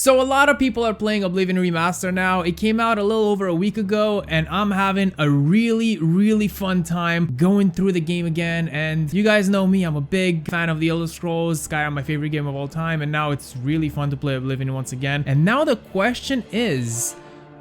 So a lot of people are playing Oblivion Remaster now. It came out a little over a week ago and I'm having a really fun time going through the game again. And you guys know me, I'm a big fan of the Elder Scrolls. Skyrim, my favorite game of all time, and now it's really fun to play Oblivion once again. And now the question is,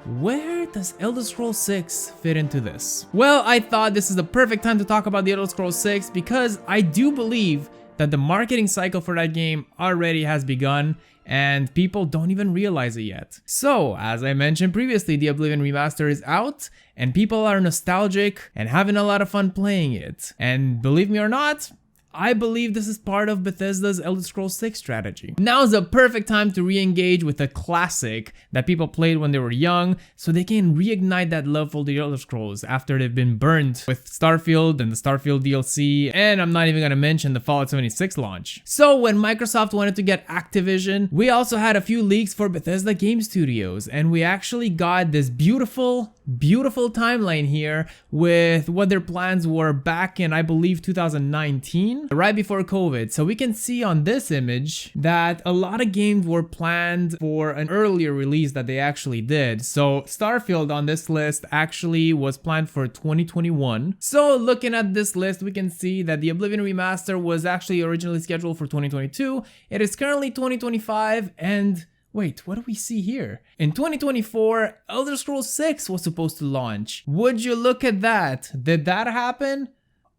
where does Elder Scrolls 6 fit into this? Well, I thought this is the perfect time to talk about the Elder Scrolls 6 because I do believe that the marketing cycle for that game already has begun and people don't even realize it yet. So, as I mentioned previously, the Oblivion Remaster is out and people are nostalgic and having a lot of fun playing it. And believe me or not, I believe this is part of Bethesda's Elder Scrolls 6 strategy. Now is the perfect time to re-engage with a classic that people played when they were young, so they can reignite that love for the Elder Scrolls after they've been burned with Starfield and the Starfield DLC, and I'm not even gonna mention the Fallout 76 launch. So when Microsoft wanted to get Activision, we also had a few leaks for Bethesda Game Studios, and we actually got this beautiful timeline here with what their plans were back in, I believe, 2019, right before COVID. So we can see on this image that a lot of games were planned for an earlier release that they actually did. So Starfield on this list actually was planned for 2021. So looking at this list, we can see that the Oblivion Remaster was actually originally scheduled for 2022. It is currently 2025, and wait, what do we see here? In 2024, Elder Scrolls 6 was supposed to launch. Would you look at that? Did that happen?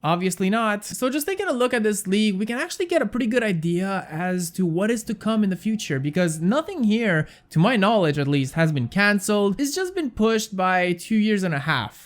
Obviously not. So just taking a look at this league, we can actually get a pretty good idea as to what is to come in the future, because nothing here, to my knowledge at least, has been cancelled. It's just been pushed by 2.5 years,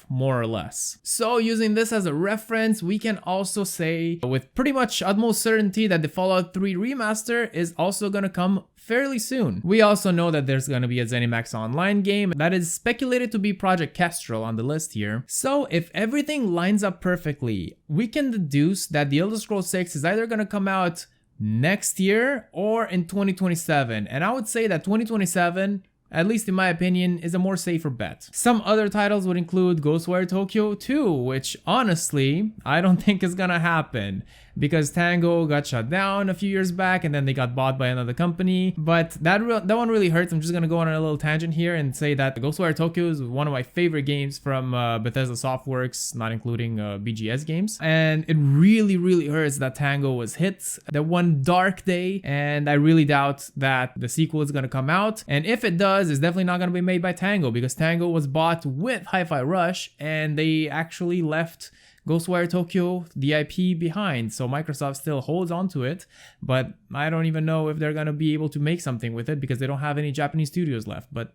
more or less. So using this as a reference, we can also say with pretty much utmost certainty that the Fallout 3 remaster is also gonna come fairly soon. We also know that there's gonna be a ZeniMax Online game that is speculated to be Project Kestrel on the list here. So if everything lines up perfectly, we can deduce that the Elder Scrolls 6 is either gonna come out next year or in 2027. And I would say that 2027, at least in my opinion, is a more safer bet. Some other titles would include Ghostwire Tokyo 2, which honestly, I don't think is gonna happen because Tango got shut down a few years back and then they got bought by another company. But that one really hurts. I'm just gonna go on a little tangent here and say that Ghostwire Tokyo is one of my favorite games from Bethesda Softworks, not including BGS games. And it really hurts that Tango was hit that one dark day, and I really doubt that the sequel is gonna come out. And if it does, it's definitely not gonna be made by Tango because Tango was bought with Hi-Fi Rush and they actually left Ghostwire Tokyo, the IP, behind. So Microsoft still holds on to it, but I don't even know if they're gonna be able to make something with it because they don't have any Japanese studios left. But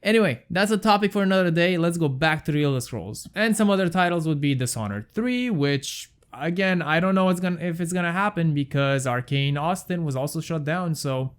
anyway, that's a topic for another day. Let's go back to the Elder Scrolls. And some other titles would be Dishonored 3, which again, I don't know if it's gonna happen because Arcane Austin was also shut down, so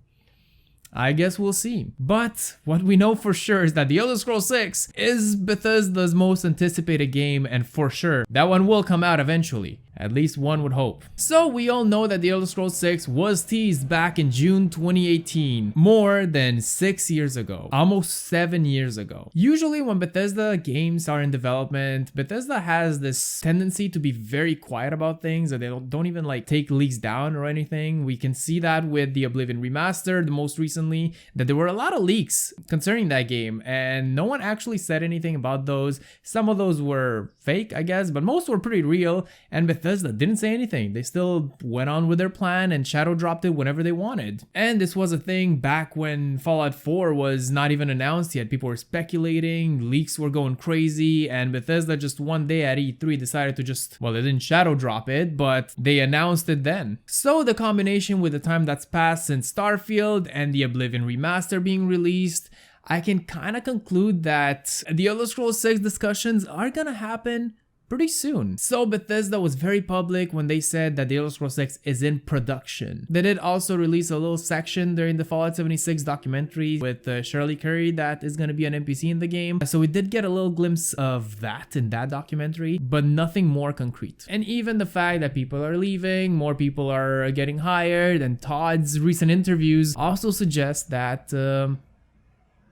I guess we'll see. But what we know for sure is that the Elder Scrolls 6 is Bethesda's most anticipated game, and for sure, that one will come out eventually. At least one would hope. So we all know that the Elder Scrolls 6 was teased back in June 2018, more than 6 years ago, almost 7 years ago. Usually when Bethesda games are in development, Bethesda has this tendency to be very quiet about things, and they don't even like take leaks down or anything. We can see that with the Oblivion Remaster, the most recently, that there were a lot of leaks concerning that game, and no one actually said anything about those. Some of those were fake, I guess, but most were pretty real, and Bethesda didn't say anything. They still went on with their plan and shadow dropped it whenever they wanted. And this was a thing back when Fallout 4 was not even announced yet. People were speculating, leaks were going crazy, and Bethesda just one day at E3 decided to just, well, they didn't shadow drop it, but they announced it then. So the combination with the time that's passed since Starfield and the Oblivion Remaster being released, I can kind of conclude that the Elder Scrolls 6 discussions are gonna happen pretty soon. So Bethesda was very public when they said that the Elder Scrolls 6 is in production. They did also release a little section during the Fallout 76 documentary with Shirley Curry that is going to be an NPC in the game. So we did get a little glimpse of that in that documentary, but nothing more concrete. And even the fact that people are leaving, more people are getting hired, and Todd's recent interviews also suggest that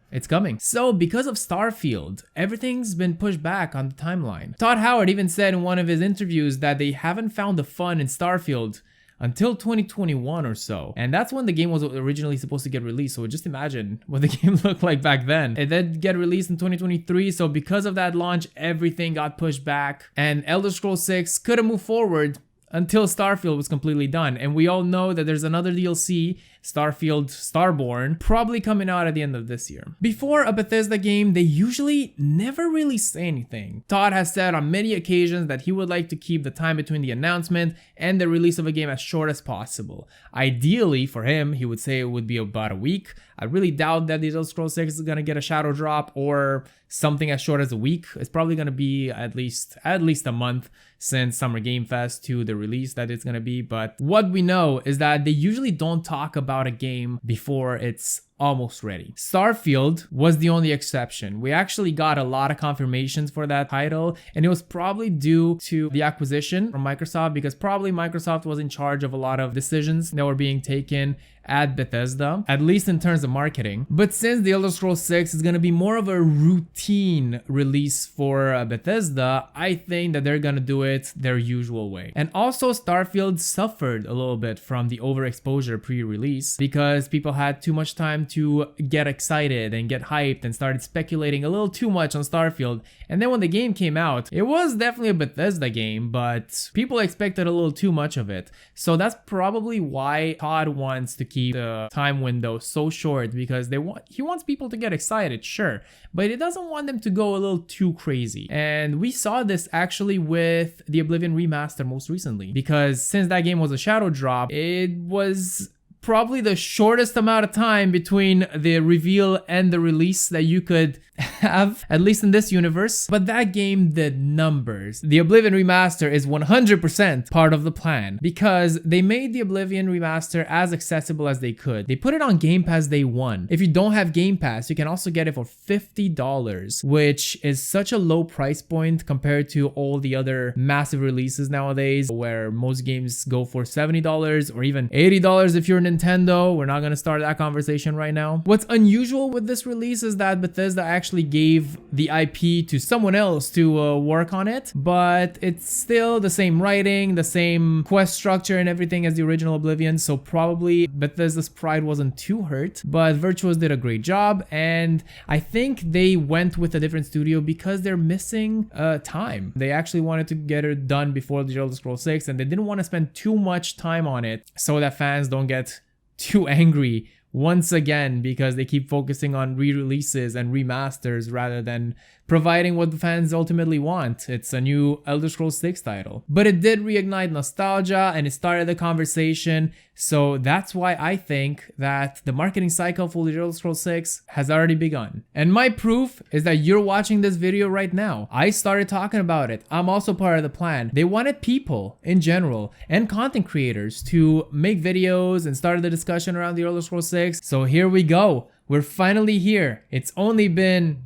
it's coming. So because of Starfield, everything's been pushed back on the timeline. Todd Howard even said in one of his interviews that they haven't found the fun in Starfield until 2021 or so. And that's when the game was originally supposed to get released. So just imagine what the game looked like back then. It did get released in 2023. So because of that launch, everything got pushed back and Elder Scrolls 6 could have moved forward until Starfield was completely done. And we all know that there's another DLC, Starfield Starborn, probably coming out at the end of this year. Before a Bethesda game, they usually never really say anything. Todd has said on many occasions that he would like to keep the time between the announcement and the release of a game as short as possible. Ideally, for him, he would say it would be about a week. I really doubt that the Elder Scrolls 6 is gonna get a shadow drop or something as short as a week. It's probably gonna be at least a month since Summer Game Fest to the release that it's gonna be. But what we know is that they usually don't talk about a game before it's almost ready. Starfield was the only exception. We actually got a lot of confirmations for that title, and it was probably due to the acquisition from Microsoft, because probably Microsoft was in charge of a lot of decisions that were being taken at Bethesda, at least in terms of marketing. But since the Elder Scrolls 6 is going to be more of a routine release for Bethesda, I think that they're going to do it their usual way. And also Starfield suffered a little bit from the overexposure pre-release because people had too much time to get excited and get hyped and started speculating a little too much on Starfield. And then when the game came out, it was definitely a Bethesda game, but people expected a little too much of it. So that's probably why Todd wants to keep the time window so short, because he wants people to get excited, sure, but he doesn't want them to go a little too crazy. And we saw this actually with the Oblivion Remaster most recently, because since that game was a shadow drop, it was probably the shortest amount of time between the reveal and the release that you could have, at least in this universe. But that game did numbers. The Oblivion Remaster is 100% part of the plan, because they made the Oblivion Remaster as accessible as they could. They put it on Game Pass day one. If you don't have Game Pass, you can also get it for $50, which is such a low price point compared to all the other massive releases nowadays, where most games go for $70 or even $80 if you're Nintendo. We're not gonna start that conversation right now. What's unusual with this release is that Bethesda actually gave the IP to someone else to work on it, but it's still the same writing, the same quest structure and everything as the original Oblivion, so probably Bethesda's pride wasn't too hurt. But Virtuos did a great job, and I think they went with a different studio because they're missing time. They actually wanted to get it done before the Elder Scrolls 6, and they didn't want to spend too much time on it so that fans don't get too angry once again, because they keep focusing on re-releases and remasters rather than providing what the fans ultimately want. It's a new Elder Scrolls 6 title. But it did reignite nostalgia and it started the conversation. So that's why I think that the marketing cycle for the Elder Scrolls 6 has already begun. And my proof is that you're watching this video right now. I started talking about it. I'm also part of the plan. They wanted people in general and content creators to make videos and start the discussion around the Elder Scrolls 6. So here we go. We're finally here. It's only been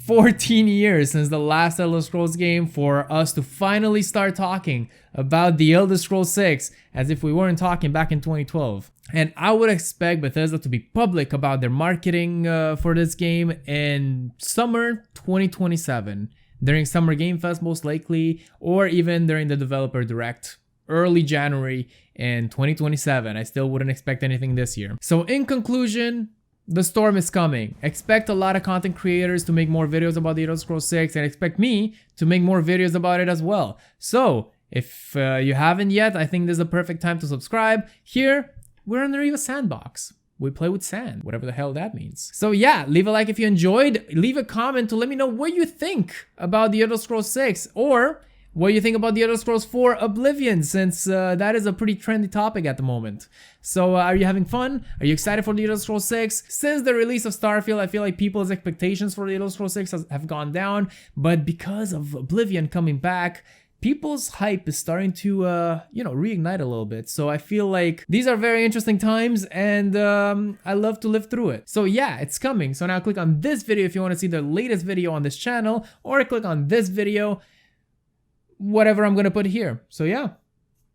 14 years since the last Elder Scrolls game for us to finally start talking about the Elder Scrolls 6 as if we weren't talking back in 2012. And I would expect Bethesda to be public about their marketing for this game in summer 2027, during Summer Game Fest most likely, or even during the Developer Direct early January in 2027. I still wouldn't expect anything this year. So in conclusion, the storm is coming. Expect a lot of content creators to make more videos about the Elder Scrolls 6, and expect me to make more videos about it as well. So if you haven't yet, I think this is a perfect time to subscribe. Here, we're in the Riva sandbox. We play with sand, whatever the hell that means. So yeah, leave a like if you enjoyed. Leave a comment to let me know what you think about the Elder Scrolls 6, or what you think about the Elder Scrolls 4 Oblivion, since that is a pretty trendy topic at the moment. So are you having fun? Are you excited for the Elder Scrolls 6? Since the release of Starfield, I feel like people's expectations for the Elder Scrolls 6 have gone down, but because of Oblivion coming back, people's hype is starting to, reignite a little bit. So I feel like these are very interesting times, and I love to live through it. So yeah, it's coming. So now click on this video if you want to see the latest video on this channel, or click on this video, whatever I'm gonna put here. So yeah,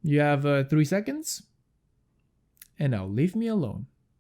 you have 3 seconds, and now leave me alone.